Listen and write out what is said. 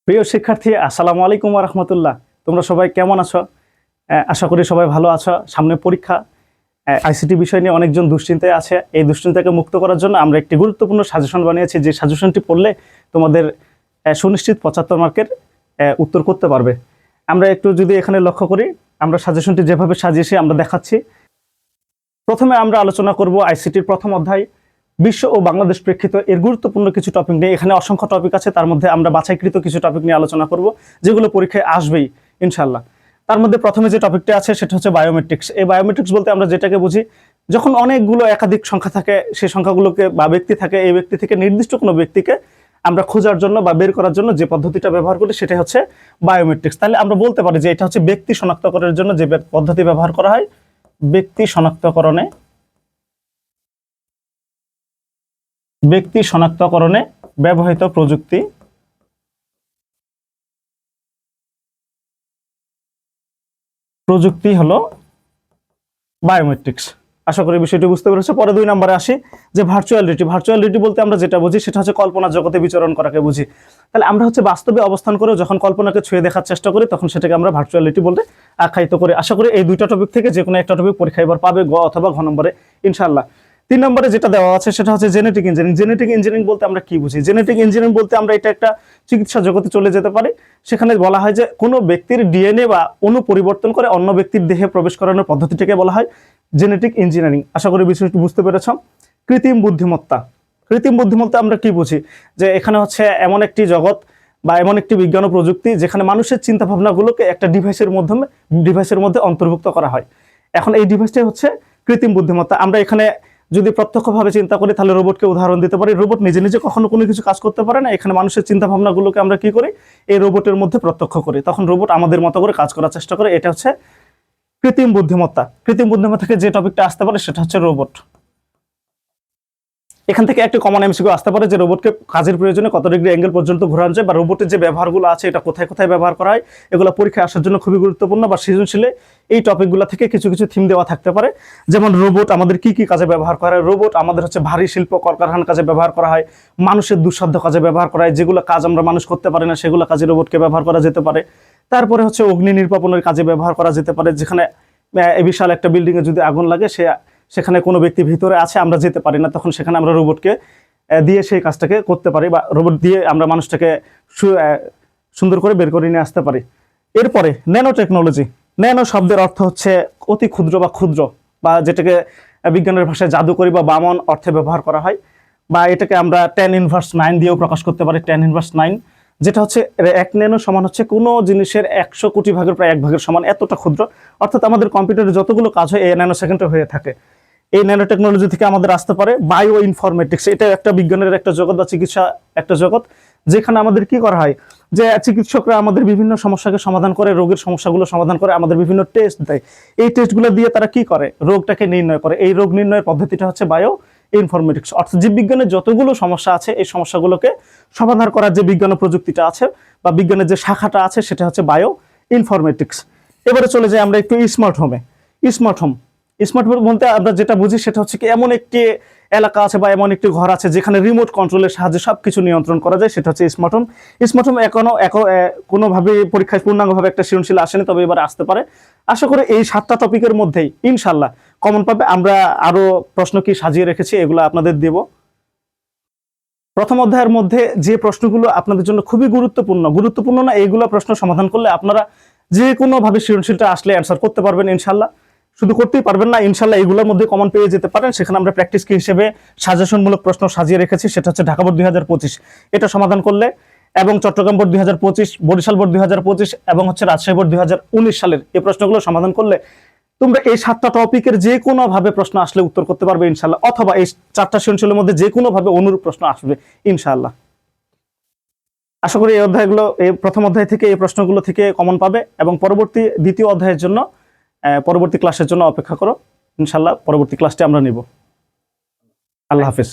প্রিয় শিক্ষার্থী, আসসালামু আলাইকুম ওয়া রাহমাতুল্লাহ। তোমরা সবাই কেমন আছো? আশা করি সবাই ভালো আছো। সামনে পরীক্ষা। আইসিটি বিষয় নিয়ে অনেকজন দুশ্চিন্তায় আছে। এই দুশ্চিন্তাকে মুক্ত করার জন্য আমরা একটি গুরুত্বপূর্ণ সাজেশন বানিয়েছি, যে সাজেশনটি পড়লে তোমাদের সুনিশ্চিত 75 মার্কের উত্তর করতে পারবে। আমরা একটু যদি এখানে লক্ষ্য করি, আমরা সাজেশনটি যেভাবে সাজিয়েছি আমরা দেখাচ্ছি। প্রথমে আমরা আলোচনা করব আইসিটির প্রথম অধ্যায়, বিশ্ব ও বাংলাদেশ প্রেক্ষিত এর গুরুত্বপূর্ণ কিছু টপিক নিয়ে। এখানে অসংখ্য টপিক আছে, তার মধ্যে আমরা বাছাইকৃত কিছু টপিক নিয়ে আলোচনা করব, যেগুলো পরীক্ষায় আসবেই ইনশাল্লাহ। তার মধ্যে প্রথমে যে টপিকটা আছে সেটা হচ্ছে বায়োমেট্রিক্স। এই বায়োমেট্রিক্স বলতে আমরা যেটাকে বুঝি, যখন অনেকগুলো একাধিক সংখ্যা থাকে, সেই সংখ্যাগুলোকে বা ব্যক্তি থাকে, এই ব্যক্তি থেকে নির্দিষ্ট কোনো ব্যক্তিকে আমরা খোঁজার জন্য বা বের করার জন্য যে পদ্ধতিটা ব্যবহার করি সেটা হচ্ছে বায়োমেট্রিক্স। তাহলে আমরা বলতে পারি যে এটা হচ্ছে ব্যক্তি শনাক্তকরণের জন্য যে পদ্ধতি ব্যবহার করা হয়, ব্যক্তি শনাক্তকরণে ব্যবহৃত প্রযুক্তি হলো বায়োমেট্রিক্স। আশা করি বিষয়টি বুঝতে পেরেছো। পরে 2 নম্বরে আসি, যে ভার্চুয়াল রিয়েলিটি বলতে আমরা যেটা বুঝি সেটা হচ্ছে কল্পনা জগতে বিচরণ করাকে বুঝি। তাহলে আমরা হচ্ছে বাস্তবে অবস্থান করে যখন কল্পনাকে ছুঁয়ে দেখার চেষ্টা করি, তখন সেটাকে আমরা ভার্চুয়াল রিয়েলিটি বলতে আখ্যায়িত করি। আশা করি এই দুইটা টপিক থেকে যে কোনো একটা টপিক পরীক্ষা এবার পাবে, গ অথবা ঘ নম্বরে ইনশাআল্লাহ। 3 নম্বরে যেটা দেওয়া আছে সেটা হচ্ছে জেনেটিক ইঞ্জিনিয়ারিং বলতে আমরা কি বুঝি? জেনেটিক ইঞ্জিনিয়ারিং বলতে আমরা এটা একটা চিকিৎসা জগতে চলে যেতে পারি। সেখানে বলা হয় যে কোনো ব্যক্তির ডিএনএ বা অণু পরিবর্তন করে অন্য ব্যক্তির দেহে প্রবেশ করানোর পদ্ধতিটাকে বলা হয় জেনেটিক ইঞ্জিনিয়ারিং। আশা করি বিষয়টি বুঝতে পেরেছ। কৃত্রিম বুদ্ধিমত্তা আমরা কি বুঝি? যে এখানে হচ্ছে এমন একটি জগৎ বা এমন একটি বিজ্ঞান ও প্রযুক্তি যেখানে মানুষের চিন্তা ভাবনাগুলোকে একটা ডিভাইসের মধ্যে অন্তর্ভুক্ত করা হয়। এখন এই ডিভাইসটাই হচ্ছে কৃত্রিম বুদ্ধিমত্তা। আমরা এখানে যদি প্রত্যক্ষভাবে চিন্তা করি তাহলে রোবটকে উদাহরণ দিতে পারি। রোবট নিজে নিজে কখনো কোনো কিছু কাজ করতে পারে না। এখানে মানুষের চিন্তা ভাবনাগুলোকে আমরা কি করি, এই রোবটের মধ্যে প্রত্যক্ষ করি, তখন রোবট আমাদের মতো করে কাজ করার চেষ্টা করে। এটা হচ্ছে কৃত্রিম বুদ্ধিমত্তা থেকে যে টপিকটা আসতে পারে সেটা হচ্ছে রোবট। এখান থেকে একটা কমন এমসিকিউ আসতে পারে যে রোবটকে কাজের প্রয়োজনে কত ডিগ্রি অ্যাঙ্গেল পর্যন্ত ঘোরানো যায়, বা রোবটের যে ব্যবহারগুলো আছে এটা কোথায় কোথায় ব্যবহার করা হয়, এগুলো পরীক্ষায় আসার জন্য খুবই গুরুত্বপূর্ণ। বা সৃজনশীলে এই টপিকগুলো থেকে কিছু কিছু থিম দেওয়া থাকতে পারে, যেমন রোবট আমাদের কি কি কাজে ব্যবহার করা হয়। রোবট আমাদের হচ্ছে ভারী শিল্প কলকারখানার কাজে ব্যবহার করা হয়, মানুষের দুঃসাধ্য কাজে ব্যবহার করা হয়, যেগুলো কাজ আমরা মানুষ করতে পারি না সেগুলো কাজে রোবটকে ব্যবহার করা যেতে পারে। তারপরে হচ্ছে অগ্নি নির্বাপনের কাজে ব্যবহার করা যেতে পারে, যেখানে বিশাল একটা বিল্ডিং এ যদি আগুন লাগে, সেখানে কোনো ব্যক্তি ভিতরে আছে, আমরা যেতে পারি না, তখন সেখানে আমরা রোবটকে দিয়ে সেই কাজটাকে করতে পারি, বা রোবট দিয়ে আমরা মানুষটাকে সুন্দর করে বের করে নিয়ে আসতে পারি। এরপরে ন্যানো টেকনোলজি। ন্যানো শব্দের অর্থ হচ্ছে অতি ক্ষুদ্র বা ক্ষুদ্র, বা যেটাকে বিজ্ঞানের ভাষায় জাদুকরি বা বামন অর্থে ব্যবহার করা হয়, বা এটাকে আমরা 10⁹9 দিয়েও প্রকাশ করতে পারি। 10⁹9 যেটা হচ্ছে 1 ন্যানো সমান হচ্ছে কোনো জিনিসের 100 কোটি ভাগের প্রায় 1 ভাগের সমান, এতটা ক্ষুদ্র। অর্থাৎ আমাদের কম্পিউটারে যতগুলো কাজ হয় এই ন্যানো সেকেন্ডে হয়ে থাকে। এই ন্যানো টেকনোলজি থেকে আমাদের আসতে পারে বায়ো ইনফরমেটিক্স। এটা একটা বিজ্ঞানের একটা জগৎ বা চিকিৎসা একটা জগৎ, যেখানে আমাদের কি করা হয়, যে চিকিৎসকরা আমাদের বিভিন্ন সমস্যাকে সমাধান করে, রোগের সমস্যাগুলো সমাধান করে, আমাদের বিভিন্ন টেস্ট দেয়। এই টেস্টগুলো দিয়ে তারা কি করে, রোগটাকে নির্ণয় করে। এই রোগ নির্ণয়ের পদ্ধতিটা হচ্ছে বায়ো ইনফরমেটিক্স। অর্থাৎ জীববিজ্ঞানের যতগুলো সমস্যা আছে এই সমস্যাগুলোকে সমাধান করার যে বিজ্ঞান ও প্রযুক্তিটা আছে বা বিজ্ঞানের যে শাখাটা আছে সেটা হচ্ছে বায়ো ইনফরমেটিক্স। এবারে চলে যাই আমরা একটু স্মার্ট হোম বলতে আমরা যেটা বুঝি সেটা হচ্ছে কি, এমন একটি এলাকা আছে বা এমন একটি ঘর আছে যেখানে রিমোট কন্ট্রোলের সাহায্যে সবকিছু নিয়ন্ত্রণ করা যায়, সেটা হচ্ছে স্মার্ট হোম। এখনো কোনোভাবে পরীক্ষায় পূর্ণাঙ্গভাবে একটা সৃজনশীল আসেনি, তবে এবার আসতে পারে। আশা করি এই 7টা টপিকের মধ্যেই ইনশাল্লাহ কমন পাবে। আমরা আরো প্রশ্ন কি সাজিয়ে রেখেছি, এগুলো আপনাদের দেব। প্রথম অধ্যায়ের মধ্যে যে প্রশ্নগুলো আপনাদের জন্য খুবই গুরুত্বপূর্ণ না, এইগুলো প্রশ্ন সমাধান করলে আপনারা যে কোনো ভাবে সৃজনশীলটা আসলে অ্যান্সার করতে পারবেন ইনশাল্লাহ। শুধু করতেই পারবেন না, ইনশাল্লাহ এগুলোর মধ্যে কমন পেয়ে যেতে পারেন। সেখানে আমরা প্র্যাকটিস কি হিসেবে সাজেশনমূলক প্রশ্ন সাজিয়ে রেখেছি, সেটা হচ্ছে ঢাকা বোর্ড 2025 এটা সমাধান করলে, এবং চট্টগ্রাম বোর্ড 2025, বরিশাল বোর্ড 2025 এবং হচ্ছে রাজশাহী বোর্ড 2019 সালের এই প্রশ্নগুলো সমাধান করলে তোমরা এই 7টা টপিকের যে কোনো ভাবে প্রশ্ন আসলে উত্তর করতে পারবে ইনশাল্লাহ, অথবা এই 4টা সৃজনশীলের মধ্যে যে কোনো ভাবে অনুরূপ প্রশ্ন আসবে ইনশাল্লাহ। আশা করি এই প্রথম অধ্যায় থেকে এই প্রশ্নগুলো থেকে কমন পাবে, এবং দ্বিতীয় অধ্যায়ের জন্য পরবর্তী ক্লাসের জন্য অপেক্ষা করো ইনশাল্লাহ। পরবর্তী ক্লাসটি আমরা নিব। আল্লাহ হাফেজ।